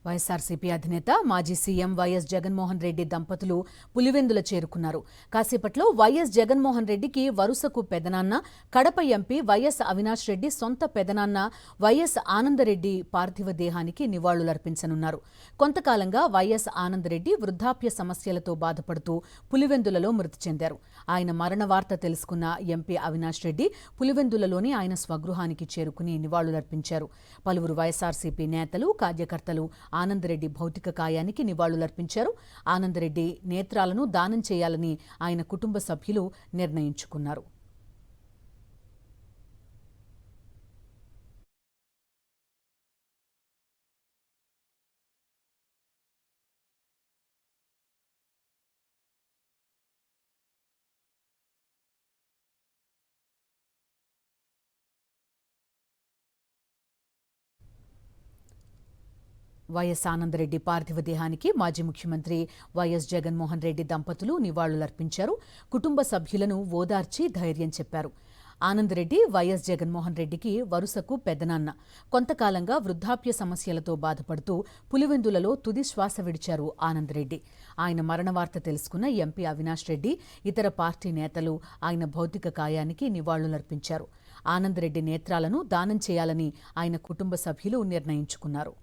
వైఎస్ఆర్సీపీ అధినేత మాజీ CM YS Jaganmohan Reddy దంపతులు పులివెందుల చేరుకున్నారు. కాసేపట్లో వైఎస్ జగన్మోహన్ రెడ్డికి వరుసకు పెదనాన్న, కడప ఎంపీ వైఎస్ అవినాష్ రెడ్డి సొంత పెదనాన్న వైఎస్ ఆనందరెడ్డి పార్థివ దేహానికి నివాళులర్పించనున్నారు. కొంతకాలంగా వైఎస్ ఆనందరెడ్డి వృద్ధాప్య సమస్యలతో బాధపడుతూ పులివెందులలో మృతి చెందారు. ఆయన మరణ వార్త తెలుసుకున్న ఎంపీ అవినాష్ రెడ్డి పులివెందులలోని ఆయన స్వగృహానికి చేరుకుని నివాళులర్పించారు. పలువురు వైఎస్ఆర్సీపీ నేతలు, కార్యకర్తలు ఆనందరెడ్డి భౌతిక కాయానికి నివాళులర్పించారు. ఆనందరెడ్డి నేత్రాలను దానం చేయాలని ఆయన కుటుంబ సభ్యులు నిర్ణయించుకున్నారు. వైఎస్ ఆనందరెడ్డి పార్థివ దేహానికి మాజీ ముఖ్యమంత్రి వైఎస్ జగన్మోహన్ రెడ్డి దంపతులు నివాళులర్పించారు. కుటుంబ సభ్యులను ఓదార్చి ధైర్యం చెప్పారు. ఆనందరెడ్డి వైఎస్ జగన్మోహన్ రెడ్డికి వరుసకు పెద్దనాన్న. కొంతకాలంగా వృద్ధాప్య సమస్యలతో బాధపడుతూ పులివెందులలో తుది శ్వాస విడిచారు ఆనందరెడ్డి. ఆయన మరణ వార్త తెలుసుకున్న ఎంపీ అవినాష్ రెడ్డి, ఇతర పార్టీ నేతలు ఆయన భౌతిక కాయానికి నివాళులర్పించారు. ఆనందరెడ్డి నేత్రాలను దానం చేయాలని ఆయన కుటుంబ సభ్యులు నిర్ణయించుకున్నారు.